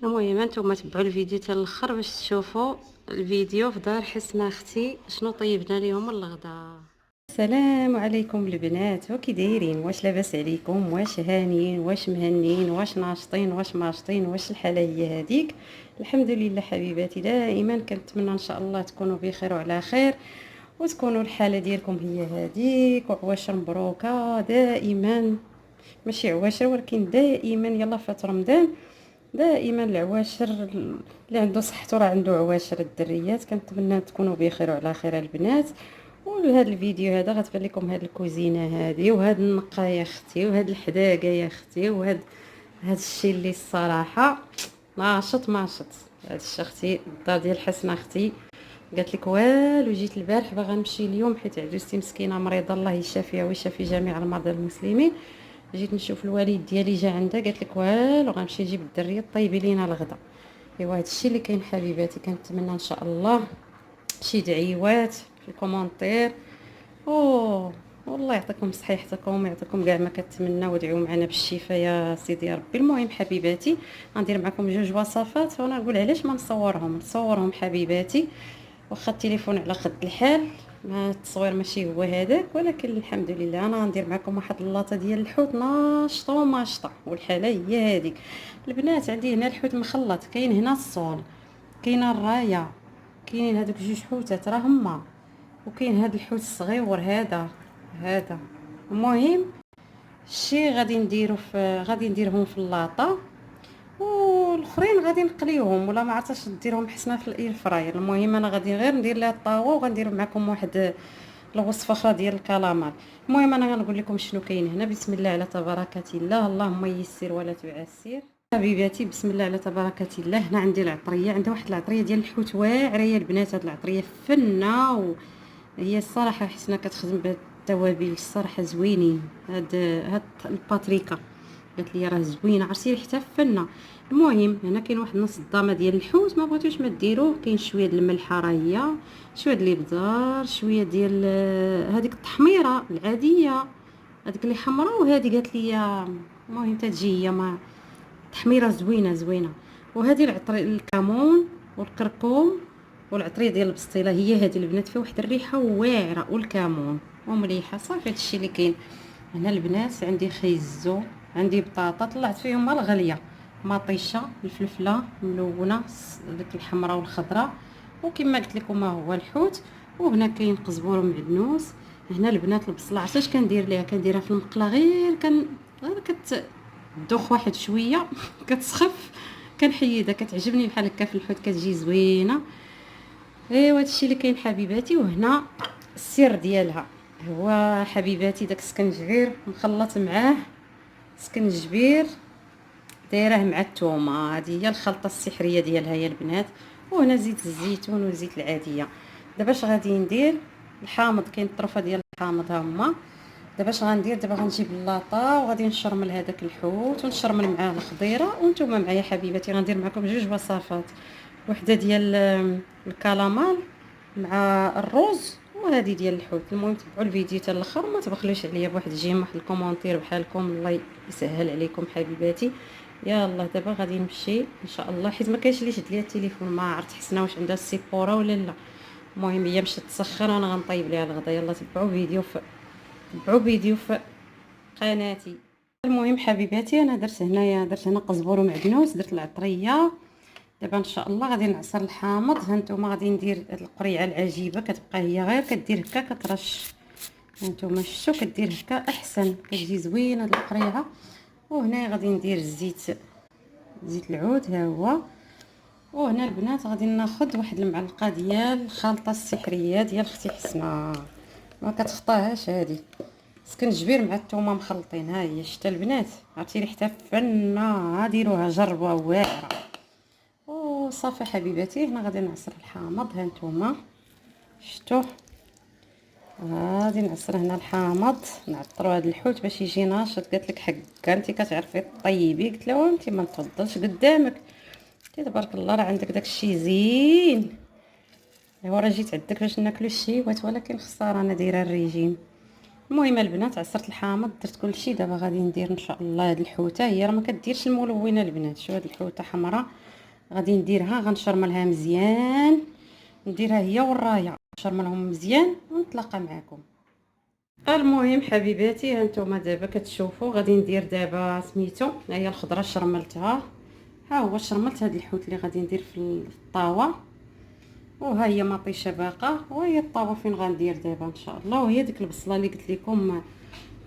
المهم انتم تبعوا الفيديو حتى الاخر باش تشوفوا الفيديو في دار حسنة اختي شنو طيبنا ليهم الغداء. السلام عليكم البنات، وكي دايرين؟ واش لاباس عليكم؟ واش هانيين؟ واش مهنيين؟ واش ناشطين؟ واش ماشطين؟ واش الحاله هي هذيك؟ الحمد لله حبيباتي، دائما كنتمنى ان شاء الله تكونوا بخير وعلى خير، وتكونوا الحاله ديالكم هي هذيك، وعواشر مبروكه دائما، ماشي عواشر ولكن دائما. يلا فات رمضان، دائما العواشر اللي عنده صحته راه عنده عواشر. الدريات كنتمنى تكونوا بخير وعلى خير البنات. ولهذا الفيديو هذا غتبان لكم هاد الكوزينه هذه، وهاد النقه يا اختي، وهاد الحداقه يا اختي، هاد الشيء اللي الصراحه ناشط ماشط. هاد الشيء اختي الدار ديال حسنه اختي قالت لك والو، جيت البارح باغا نمشي اليوم حيت عجوزتي مسكينه مريضه الله يشافيها ويشافي جميع المرضى المسلمين. جيت نشوف الوالد ديالي جا عندها، قالت لك والو غنمشي نجيب الدريه طيبي لينا الغدا. ايوا هادشي اللي كاين حبيباتي، كنتمنى ان شاء الله شي دعيوات في الكومونتير. اوه والله يعطيكم صحيحتكم ويعطيكم كاع ما كتمنى، وادعوا معنا بالشفاء يا سيدي يا ربي. المهم حبيباتي غندير معكم جوج وصفات، وانا نقول علاش ما نصورهم حبيباتي، واخا التليفون على قد الحال، ما التصوير ماشي هو هذاك، ولكن الحمد لله انا غندير معكم واحد اللاطه ديال الحوت ناشطه وماشطه، والحاله هي هذيك البنات. عندي هنا الحوت مخلط، كاين هنا الصول، كاينه الرايه، كاينين هذوك جوج حوتات راه هما، وكاين هذا الحوت الصغيور هذا. المهم الشي غادي نديرهم في اللاطه، والاخرين غادي نقليوهم، ولا ما عرفتش نديرهم حسنا في الاير فراير. المهم انا غادي غير ندير لها الطاوه، وغندير معكم واحد الوصفه اخرى ديال الكالامار. المهم انا غنقول لكم شنو كاين هنا. بسم الله على تبارك الله، اللهم يسر ولا تعسر حبيباتي. بسم الله على تبارك الله. هنا عندي العطريه، عندي واحد العطريه ديال الحوت واعره يا البنات. هاد العطريه فنه، وهي الصراحه حسنا كتخدم بهاد التوابل الصراحه زوينين. هاد البابريكا قالت لي راه زوينه، عرفتي ريحتها فنه. المهم هنا كاين واحد نص الضامه ديال الحوت، ما بغيتوش ما ديروه. كاين شويه ديال الملحه راه هي، شويه ديال الابزار، شويه ديال هذيك التحميره العاديه، هذيك اللي حمراء، وهذه قالت لي المهم تجي هي ما تحميره زوينه. وهذه الكمون والكركم والعطريه ديال البسطيله، هي هذه البنات فيها واحد الريحه واعره، والكمون ومليحه. صافي هادشي اللي كاين هنا البنات. عندي خيزو، عندي بطاطا طلعت فيهم الغليه، مطيشه، الفلفله ملونه ديك الحمراء والخضراء، وكما قلت لكم هو الحوت. وهنا كاين قزبور ومعدنوس. هنا البنات البصله عرفتش كندير ليها؟ كنديرها في المقله، غير غير كتدوخ واحد شويه كتسخف، كنحيدها، كتعجبني بحال هكا في الحوت، كتجي زوينه. ايوا هادشي اللي كاين حبيباتي. وهنا السر ديالها هو حبيباتي داك السكنجبير مخلط معاه سكنجبير دايره مع الثومه، هذه هي الخلطه السحريه ديالها يا البنات. وهنا زيت الزيتون والزيت العاديه. دابا اش غادي ندير؟ الحامض، كاين الطرفه ديال الحامض ها هما. دابا اش غندير؟ دابا غنجيب اللاطه وغادي نشرمل هذاك الحوت، ونشرمل معاه الخضيره. وانتم معايا حبيباتي غندير معكم جوج وصفات، وحده ديال الكالامال مع الرز، وهذه ديال الحوت. المهم تبعوا الفيديو حتى الاخر، وما تبخلوش عليا بواحد الجيم، واحد الكومونتير بحالكم، الله يسهل عليكم حبيباتي. يلا دابا غادي نمشي ان شاء الله، حيت ما كاينش اللي يشد ليا التليفون، ما عرفت حسنا واش عندها السيبوره ولا لا. المهم هي مشات تسخن وانا غنطيب ليها الغدا. يلا تبعوا فيديو في قناتي. المهم حبيباتي انا درت هنا قزبور ومعدنوس، درت العطريه. دابا ان شاء الله غادي نعصر الحامض. هانتوما غادي ندير هاد القريعه العجيبه، كتبقى هي غير كدير هكا كترش. هانتوما شفتوا كدير هكا احسن، كتجي زوينه هاد القريعه. وهنا غادي ندير زيت العود ها هو. وهنا البنات غادي ناخذ واحد المعلقه ديال الخلطه السحريه ديال اختي حسنه، ما كتخطاهاش هذه، سكنجبير مع الثومه مخلطين. ها هي شتا البنات، عرفتي ريحتها فنه، ديروها جربوها واعره. وصافي حبيباتي. هنا غادي نعصر الحامض، ها نتوما شفتوا، غادي نعصر هنا الحامض، نعطروا هذا الحوت باش يجي ناشط. قالت لك حكا انت كتعرفي طيبي؟ قلت لها انت ما نتفضلش قدامك، قلت تبارك الله راه عندك داكشي زين. ايوا راه جيت عندك باش ناكلوا الشيوات، ولكن خساره انا دايره الريجيم. المهم البنات عصرت الحامض درت كلشي. دابا غادي ندير ان شاء الله هاد الحوته. هي راه ما كديرش الملونه البنات. شوف هاد الحوته حمراء غادي نديرها، غنشرملها مزيان، نديرها هي والرايه نشرملهم مزيان ونتلاقى معكم. المهم حبيباتي هانتوما دابا كتشوفوا غادي ندير دابا سميتو. ها هي الخضره شرملتها، ها هو شرملت هاد الحوت اللي غادي ندير في الطاوه، وها هي مطيشه باقه، وهي الطاوه فين غندير دابا ان شاء الله. وهي ديك البصله اللي قلت لكم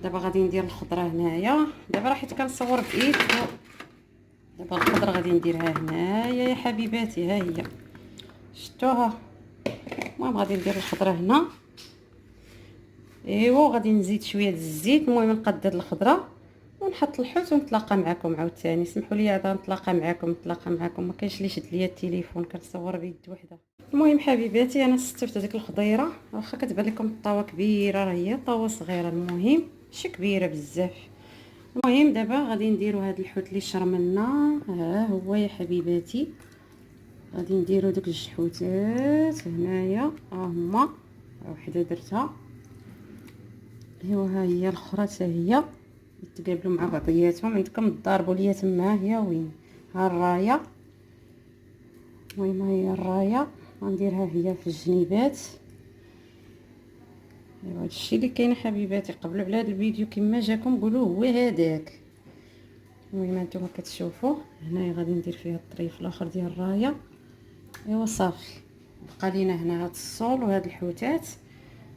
دابا غادي ندير الخضره هنايا. دابا راه حيت كنصور بايد، دابا الخضره غادي نديرها هنايا يا حبيباتي. ها هي شفتوها. المهم غادي ندير الخضره هنا. ايوا غادي نزيد شويه الزيت. المهم نقدر الخضره ونحط الحوت ونتلاقى معكم عاوتاني. سمحوا لي عاد نتلاقى معكم ما كاينش اللي شد ليا التليفون، كنصور بيد وحده. المهم حبيباتي انا استفدت هذيك الخضيره، واخا كتبان لكم الطاوه كبيره راه هي طاوه صغيره، المهم ماشي كبيره بزاف. المهم دابا غادي نديروا هذا الحوت اللي شرملنا. ها هو يا حبيباتي، غادي نديروا دوك الجوج حوتات هنايا. ها هما وحده درتها، ايوا ها هي الاخرى حتى هي يتقابلوا مع بعضياتهم. عندكم تضاربوا ليا تما. هي وين ها الرايه. المهم هي الرايه غنديرها هي في الجنيبات. ايوا هادشي اللي كاين حبيباتي. قبلوا على هذا الفيديو كما جاكم قولوا هو هذاك. المهم هانتوما كتشوفوا هنايا غادي ندير فيها الطريف الاخر ديال الرايه. ايوا صافي بقى لينا هنا هاد الصول وهاد الحوتات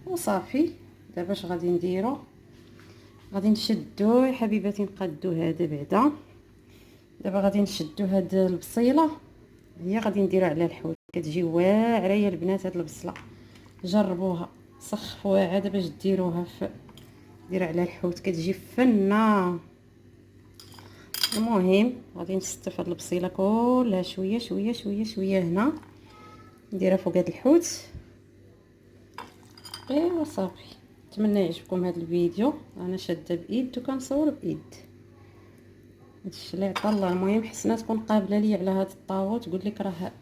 وصافي. دابا اش غادي نديرو؟ غادي نشدو يا حبيباتي، نقادو هذا بعدا. دابا غادي نشدو هاد البصيله، هي غادي نديرها على الحوت. كتجي واعره يا البنات هاد البصله، جربوها سخفوها عاد باش ديروها ديرها على الحوت كتجي فنه. المهم غادي نستف هاد البصيله كلها شويه شويه شويه شويه هنا، نديرها فوق هاد الحوت. ايوا صافي. نتمنى يعجبكم هذا الفيديو. انا شاده بايد وكنصور بايد، هادشي اللي عطا الله. المهم حسنا تكون قابله لي على هاد الطاوه تقول لك راه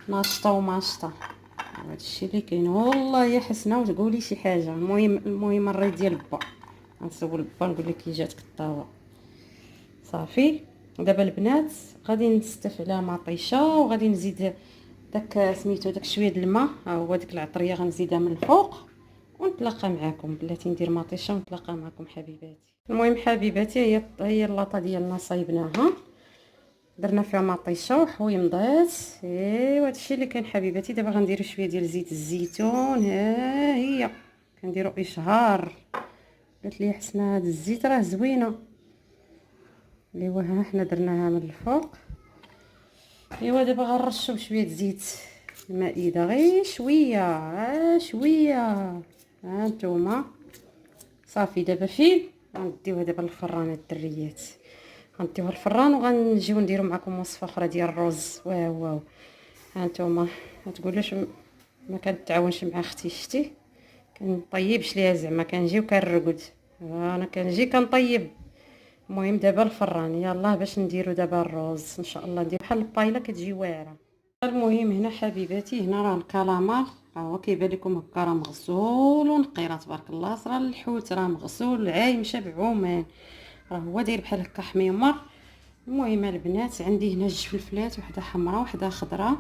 ناشطه وماشطه. هادشي اللي كاين والله يا حسنا، وتقولي شي حاجه. المهم الري ديال با غنسول با نقول لك كي جاتك الطاوه. صافي دابا البنات غادي نستف على مطيشه، وغادي نزيد داك سميتو داك شويه د الماء. ها هو ديك العطريه غنزيدها من الفوق ونتلاقى معكم. بلاتي ندير مطيشه ونتلاقى معكم حبيباتي. المهم حبيباتي هي اللاطه ديالنا صايبناها، درنا فيها مطيشه وحويمضات. ايوا هادشي اللي كاين حبيباتي. دابا غنديروا شويه ديال زيت الزيتون. ها هي كنديروا اشهار. قالت لي حسنا هاد الزيت راه زوينه. ايوا ها حنا درناها من الفوق. ايوا دابا غنرشوا بشويه زيت المائده، غير شويه شويه. ها نتوما صافي. دابا فين غنديوها دابا للفران الدريات، غنديوها للفران وغنجيو نديرو معكم وصفه اخرى ديال الرز. واو ها نتوما ما تقولوش ما كنتعاونش مع اختي. شتي كنطيبش ليها زعما، كنجي وكنرقد. انا كنجي كنطيب. المهم دابا الفران يلاه باش نديرو دابا الرز ان شاء الله. ندير بحال البايله كتجي واعره. المهم هنا حبيباتي هنا راه الكالامار، ها هو كيبان لكم هكا راه مغسول ونقي راه تبارك الله. صرا الحوت راه مغسول عايم شبع عومان، راه هو داير بحال هكا حميمر. المهم البنات عندي هنا جوج فلفلات، وحده حمراء وحده خضراء،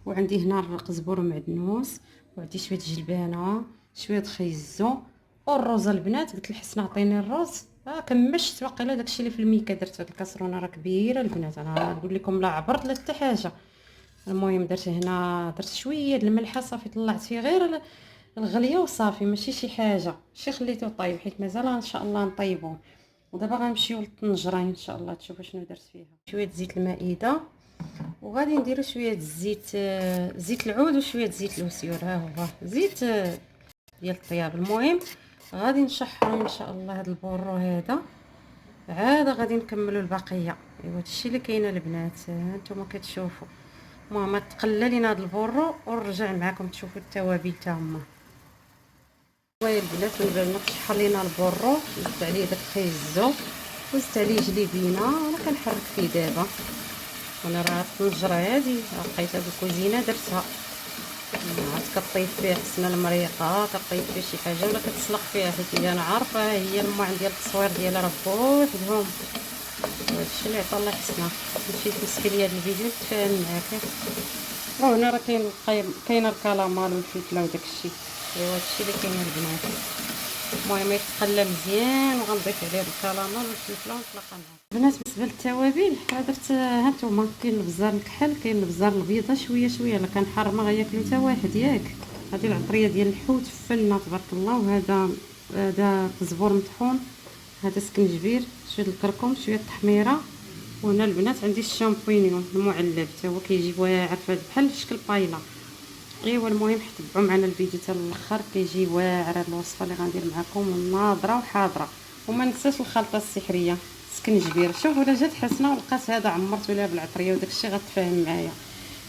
وعندي هنا القزبر ومعدنوس، وعندي شويه جلبانه شويه خيزو والرز. البنات قلت لحسن عطيني الرز، كمشت واقيلا داكشي اللي في الميكا. درت هاد الكاسرونه راه كبيره البنات، انا نقول لكم لا عبرت لا حتى حاجه. المهم درت هنا درت شويه د الملحه صافي، طلعت فيه غير الغليه وصافي، ماشي شي حاجه. شي خليته طيب حيت مازال ان شاء الله نطيبوه. ودابا غنمشيو للطنجره ان شاء الله تشوفوا شنو درت فيها. شويه زيت المائده، وغادي نديرو شويه الزيت، زيت العود وشويه زيت الوسيور. ها هو زيت ديال الطياب. المهم غادي نشحروا ان شاء الله هذا البورو هذا، عاد غادي نكملوا البقيه. ايوا هادشي اللي كاينه البنات هانتوما كتشوفوا. المهم تقلى لينا هذا البورو ونرجع معكم تشوفوا التوابل تا هما. ايوا البنات من بعد ما تشحر لينا البورو زدت عليه داك الخيزو وزدت عليه جليبينه. انا كنحرك فيه دابا، وانا راه الطنجره هذه لقيتها بالكوزينه درتها. عاد كطيب فيه حسنا المريقه، كطيب فيه شي حاجه ولا كتسلق فيها، حيت انا عارفه هي الماعن ديال التصوير ديالها راه بوحدهم. هادشي اللي عطا الله يحسنا. مشيت مسكي ليا هاد الفيديو نتفاهم معاك. وهنا راه كاين الكالامار والفلفله وداكشي. ايوا هادشي اللي كاين البنات. المهم يتقلى مزيان وغنضيف عليه الكالامار والفلفله ونتلاقى معاكم. البنات بالنسبه للتوابل درت هانتوما، كاين البزار الكحل، كاين البزار الابيض، شويه شويه الا كان حار ما غياكلو حتى واحد ياك. هذه العطريه ديال الحوت فلنا تبارك الله. وهذا الزبور مطحون، هذا سكنجبير، شويه الكركم، شويه التحميره. وهنا البنات عندي الشامبينيون المعلب حتى هو كيجي واعر بحال شكل بايلا. ايوا المهم تبعوا معنا الفيديو حتى الاخر، كيجي واعر هاد الوصفه اللي غندير معكم، ناضره وحاضره. وما ننساش الخلطه السحريه سكنجبير. شوف ولا جات حسنه ولقات هذا عمرت ولا بالعطريه وداكشي غتفاهم معايا.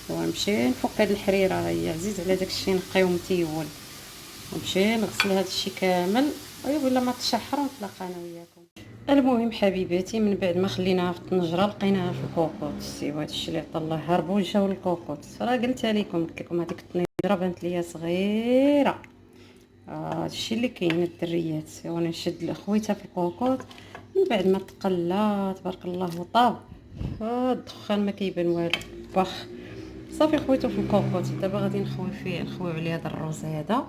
ونمشي نفك هاد الحريره، هي عزيز على داكشي نقيو متيول، ونمشي نغسل هاد الشيء كامل. ايوا بلا ما تشحر ونتلاقى انا وياكم. المهم حبيباتي، من بعد ما خليناها في الطنجره لقيناها في الكوكوط. سيوا هادشي اللي عطا الله هربوا وجاو الكوكوط. راه قلتها لكم، قلت لكم هذيك الطنجره بانت ليا صغيره. هادشي اللي كاين الدريات. وانا نشد خويتها في الكوكوط من بعد ما تقلى تبارك الله وطاب. الدخان ما كيبان والو، بخ صافي خويته في الكوكوط. دابا غادي نخويو عليه هذا الروز هذا.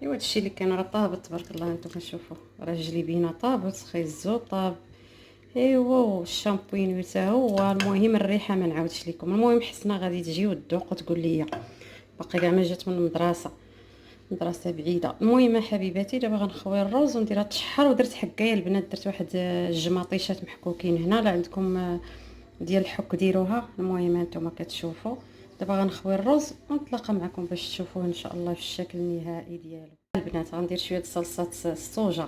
ايوا هادشي اللي كان راه طابت تبارك الله. نتوما شوفوا راه الجليبينه طابت، خيزو طاب. ايوا الشامبوين حتى هو. المهم الريحه ما نعاودش لكم. المهم حسنا غادي تجي وتذوق وتقول لي باقي كاع ما جات من المدرسه، مدرسه بعيده. المهم حبيباتي دابا غنخوي الروز ونديرها تشحر. ودرت حكايه البنات، درت واحد الجماطيشات محكوكين هنا. لا عندكم ديال الحك ديروها. المهم هانتوما كتشوفوا. دابا غنخوي الرز ونتلاقى معكم باش تشوفوه ان شاء الله في الشكل النهائي ديالو. البنات غندير شويه صلصه الصوجه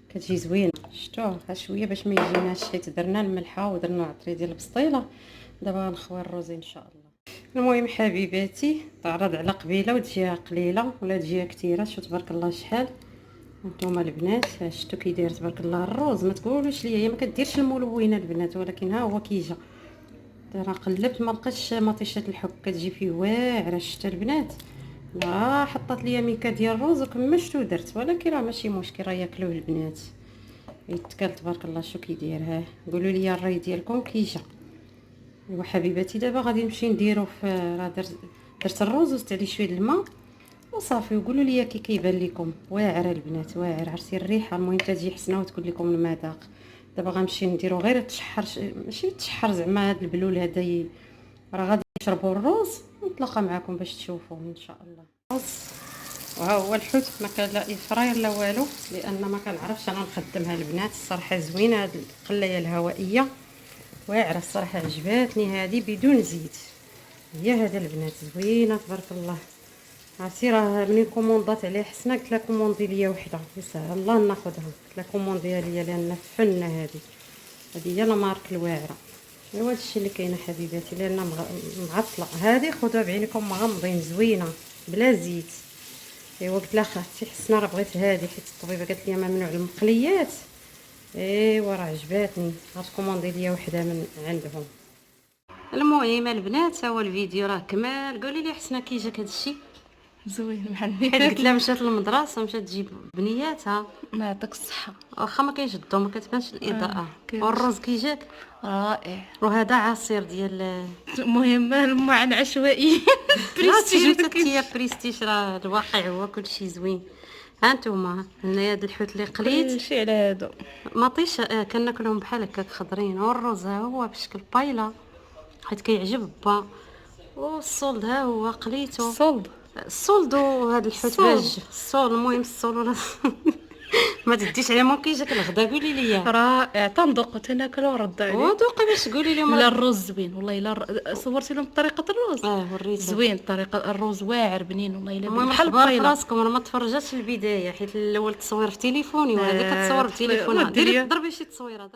كتجي زوينه، شفتوها ها شويه باش ما يجيناش، حيت درنا الملحه ودرنا العطريه ديال البسطيله. دابا غنخوي الرز ان شاء الله. المهم حبيباتي تعرض على قبيله وتجيها قليله ولا تجيها كثيره. شوف تبارك الله شحال. هانتوما البنات شفتوا كي داير تبارك الله الروز. ما تقولوش لي هي ما كديرش الملونه البنات، ولكن ها هو كيجا. راه قلبت ما لقيتش مطيشه الحك كتجي فيه واعره. شتا البنات لا حطت ليا ميكا ديال الروز وكمشت ودرت، ولكن راه ماشي مشكل، راه ياكلوه البنات يتكال تبارك الله. شو كيدير ها قولوا لي الراي ديالكم كيجا. ايوا حبيباتي دابا غادي نمشي نديرو في راه درت الروز وزدت عليه شويه الماء وصافي. وقولوا لي كي كيبان لكم واعره البنات، واعر. عرفتي الريحه. المهم تجي حسنه وتقول لكم المذاق. دابا غنمشي نديرو غير تشحر، ماشي تشحر زعما هذا البلول هذا راه غادي نشربوا الروز ونتلاقى معكم باش تشوفوه ان شاء الله. وها هو الحوت ما كان لا فراير لا والو، لان ما كنعرفش انا نخدمها البنات. الصراحه زوينه هاد القلايه الهوائيه، واعره الصراحه عجباتني هذه بدون زيت. هي هذا البنات زوينه تبارك الله. عرفتي راه منين كوموندات عليه حسنا قلت لها كوموندي ليا وحده يسهل الله ناخذها. قلت لها كومونديها ليا لان فنه هذه هي لا مارك الواعره. ايوا هادشي اللي كاينه حبيباتي لان معطله. هذه خذوها بعينكم مغمضين زوينه بلا زيت. ايوا قلت لها اختي حسنا راه بغيت هذه حيت الطبيبه قالت لي ممنوع المقليات. ايوا راه عجباتني غتكوموندي ليا وحده من عندهم. المهم البنات هو الفيديو راه كمال. قولي لي حسنا كي جاك هادشي زوين بحال حيت قلت لها مشات للمدرسه مشات تجيب بنياتها. ما يعطيك الصحه. واخا ما كاينش الضو ما كتبانش الاضاءه. والرز كي جاك رائع. وهذا عصير ديال المهم المعن عشوائي بريستيج. حتى بريستيج راه الواقع هو كلشي زوين. ها انتوما هنايا هاد الحوت اللي قليت شي على هادو مطيش كناكلهم بحال هكاك خضرين. والرز ها هو بشكل بايله حيت كيعجب با. والصولد ها هو قليتو الصولد وهاد الحوت باج الصول. المهم الصول ولا ما تديش عليه ممكن يجيك الغدا. قولي لي رائع تنذوق تناكلو ورد عليه. ودوقي باش قولي لهم. لا الرز زوين والله. لا صورتي لهم طريقه الرز وريت زوين. طريقه الرز واعر بنين والله. الا بحال بايله راسكم. انا ما تفرجاتش البدايه حيت الاول تصوير في تليفوني وهذيك كتصور في تليفونها. ضربي شي تصويره.